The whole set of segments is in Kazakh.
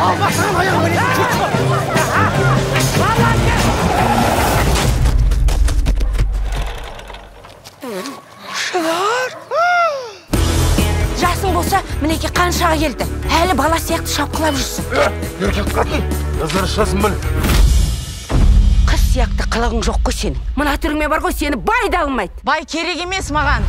Алмасаң аяғым Шынар! Жасың болса, мінеке қаншаға келді. Әлі бала сияқты шапқылап жүрсің. Еркек қатын, назар шасын біл. Қыз сияқты қылығың жоқ қой сенің. Мына түріңме бар ғой, сені бай да алмайды. Бай керек емес маған.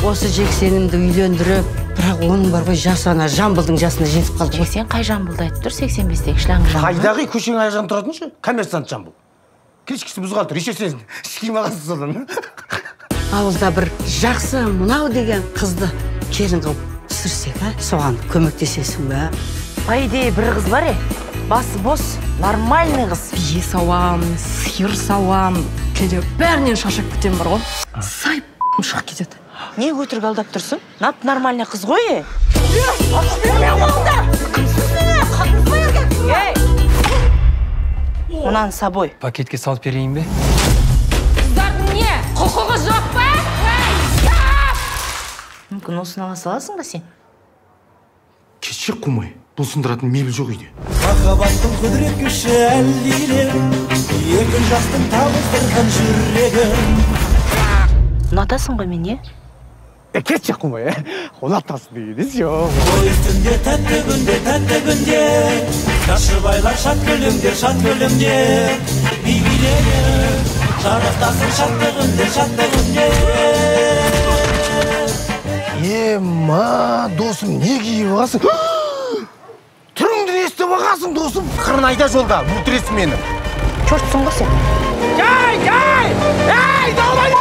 Осы жексенімді үйлендіріп, бірақ оның бар ғой жасы ана Жамбылдың жасына жетіп қалды. Жексен қай Жамбылды айтып тұр? 85-тегі шлаңғы Жамбыл. Қайдағы көшең аяжан тұратын коммерсант Жамбыл. Кешкісі бұз қалды, решесен шықимағансыз содан. Ауылда бір жақсы мынау деген қызды келін қылып түсірсек, соған көмектесесің бе? По идее, бір қыз бар басы бос, нормальный қыз. Бие сауам, сиыр сауам, кейде бәрінен шашып кетем бар ғой. Сайып шығып кетеді. Не өтірік алдап тұрсың? Нап нормальный қыз ғой. Мынаны собой. Пакетке салып берейін бе? Қыздардың не? Құқығы жоқ па? Мүмкін осыны ала саласың ба сен? Кешек қумай, бұл сындыратын мебел жоқ үйде. Махаббаттың құдірет күші әлдилеп, екі жастың табыстырған жүрегін. Ұнатасың ғой мен, Кешек қумай, ұнатасың дейдіз жоқ. Ой түнде тәтті күнде, Жашыбайлар шат көлімдер, бейбилер, жарықтасың шаттығынде. Ема, досым, не киіп ағасың? Түріңді не істеп ағасың, досым? Қырын айда жолда, өлтіресің мені. Чортсың ғой сен. Ей, даулай!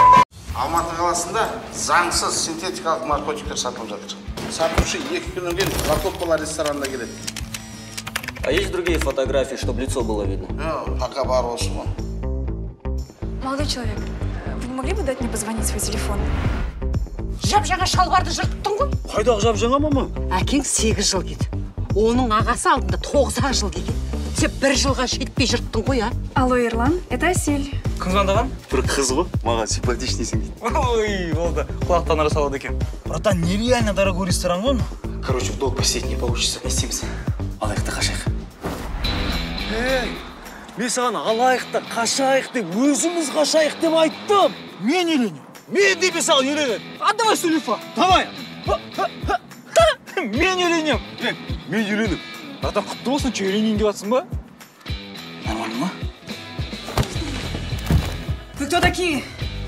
Алматы қаласында заңсыз синтетикалық наркотиктер сатылып жатыр. Сатушы 2 күннен кейін Прокопова ресторанында келеді. А есть другие фотографии, чтобы лицо было видно? Пока бар болсын. Молодой человек, вы не могли бы дать мне позвонить свой телефон? Жап-жаңа шалбарды жырттың ғой? Қайдағы жап-жаңа, мама? Әкең 8 жыл келді. Оның ағасы алдында 9 жыл келген. Сен 1 жылға жетпей жырттың ғой, Алло, Ерлан, это Асель. Кім звондаған? Бір қыз ғой, маған симпатичнейсің дейді. Ой, болды, құлақтан ара салады екен. Братан, нереально дорогой ресторан ғой. Короче, в долг посидеть не получится. Не істейміз. Алайық та қашайық. Мен саған алайық та қашайық деп, өзіміз қашайық деп айттым. Мен үйленем. Мен де саған үйленем. Давай телефон. Давай. Мен үйленем. Мен үйленем. Братан, құтты болсын, че үйленейін деп жатсың ба? Нормально ма? Вы кто такие?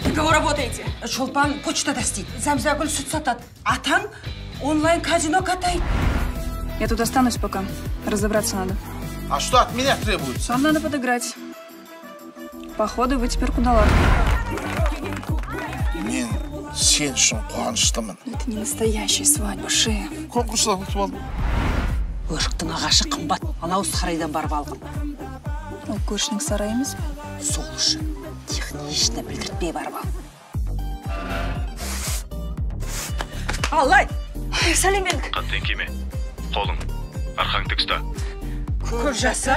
На кого работаете? Шолпан почтада істейді. Зәмзәгүл сүт сатады. Атаң онлайн казино катает. Я тут останусь пока. Разобраться надо. А что от меня требуется? Вам надо подыграть. Походу, вы теперь кудалар. Мен сен үшін қуаныштымын. Это не настоящая свадьба, шеф. Конкурстан ұтып алдым. Өріктің ағашы қымбат. Анау сарайдан барып алғын. Ол көршінің сарай емес пе? Сол үшін технично білдіртпей барып ал. Аллай! Сәлеметік. Қаттен кеме. Қолың. Арқаң тік ұста. Көз жасы.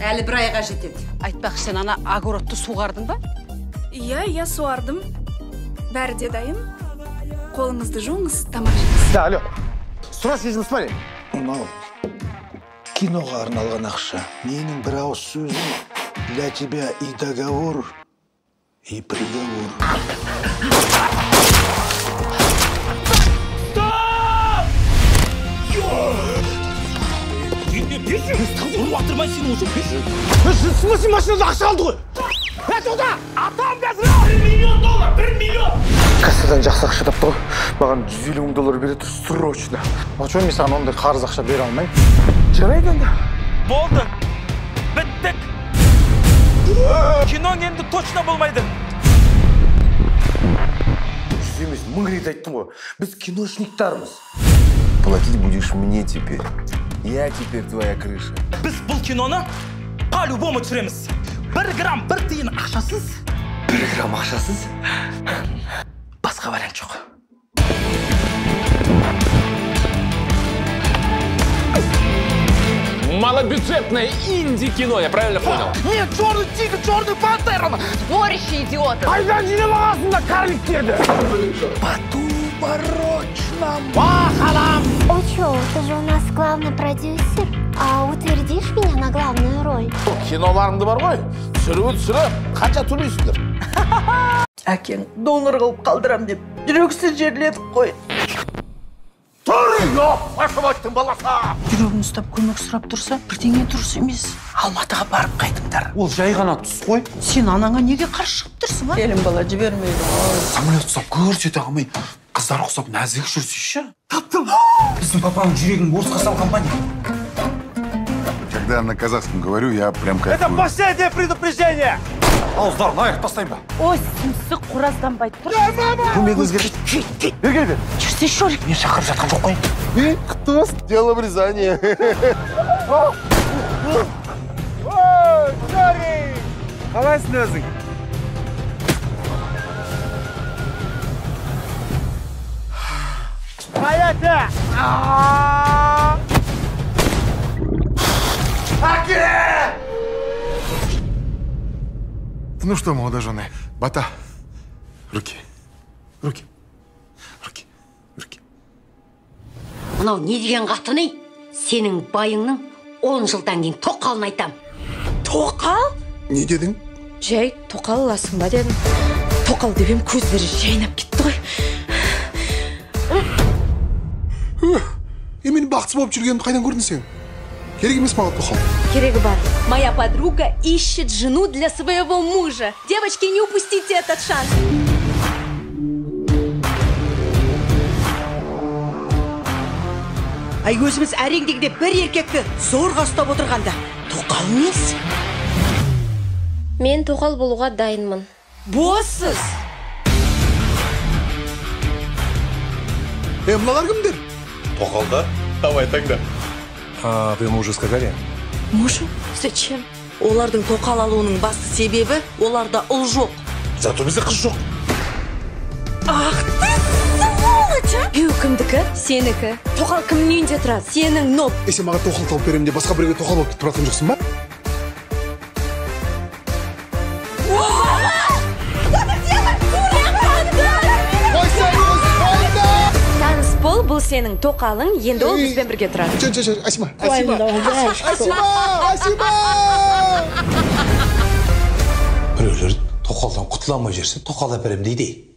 Әлі бір айға жетеді. Айтпақшы, сен ана огородты суғардың ба? Я суардым. Бәрі де дайын. Қолыңызды жуыңыз, тамақ жеңіз. Да, алло. Срочно смотри. Мынау киноға арналған ақша. Менің бір ауыз сөзім для тебя и договор, и приговор. В смысле, машинада ақша алды ғой? Туда! Атам қазір! $1 миллион, $1 миллион! Кассадан жақсы ақша тапты ғой. Маған $150 мың береді, срочно. Очуын мен саған ондай қарыз ақша бере алмайым. Жарайды енді. Болды. Біттік. Киноң енді точно болмайды. Жүз емес, 1000 рет айттым ғой. Біз киношниктармыз. Платить будешь мне теперь. Я теперь твоя крыша. Біз бұл киноны по-любому түсіреміз. 1 грамм, 1 тиын ақшасыз. 1 грамм ақшасыз? Басқа вариант жоқ. Малобюджетное инди-кино, я правильно понял? Нет, черный тигр, черный пантера! Сборище идиотов. Айдан жинап аласыңдар карликтерді! Бату барочном. Бақалам! чё, ты же у нас главный продюсер. А утвердишь меня на главную роль? Киноларыңды бар ғой, түсіріп, қанша төлейсіңдер? Әкең донор қылып қалдырам деп жүрексіз жерледік қой. Тұр, ашып айттың баласа! Жүрегін ұстап көмек сұрап тұрса, бірдеңе дұрыс емес. Алматыға барып қайтыңдар. Ол жай ғана түс қой. Сен анаңа неге қарсы шығып тұрсың, а? Келін бала жібермейді. Самолет ұстап көрсете алмай, қыздар ұқсап нәзік жүрсейші. Таптым. Біздің папаның жүрегін борысқа сал компания. Когда на казахском говорю, я прям кайфую. Это последнее предупреждение! Ауыздарын аяқ тастайын ба? Ой, сімсі қоразданбайды тұр. Көмегіңіз келді. Бер. Жүрсе Шорик. Мен шақырып жатқан жоқ қой. Кто сделал обрезание? Ой, Шорик! Қалайсың өзің? Қаяты! Аки! Ну что, молодожены, Бата, руки. Мынау не деген қатыны? Сенің байыңның 10 жылдан кейін тоқалын айтам. Тоқал? Не дедің? Жай, тоқал аласың ба дедім. Тоқал дебем көздері жайнап кетті ғой. Мен бақытсыз болып жүргенімді қайдан көрдің сен? Керек емес маған тоқал. Керегі бар. Моя подруга ищет жену для своего мужа. Девочки, не упустите этот шанс. Ай, өзіміз әреңдегіде бір еркекті зорға ұстап отырғанда. Тоқал емес? Мен тоқал болуға дайынмын. Боссыз! Мыналар кімдер? Тоқалда? Давай тогда. А вы ему уже сказали? Мужу? Зачем? Олардың тоқал алуының басты себебі оларда ұл жоқ. Зато бізде қыз жоқ. Ах ты сволочь! Күйеу кімдікі? Сенікі. Тоқал кімнің үйінде тұрады? Сенің ноп. Сен маған тоқал тауып беремін деп басқа біреуге тоқал болып кетіп тұратын жоқсың ба? Танысбол, бұл сенің тоқалың, енді ол бізбен бірге тұрады. Асима! Біреулер тоқалдан құтыла алмай жүрсе, тоқал әперем дейді.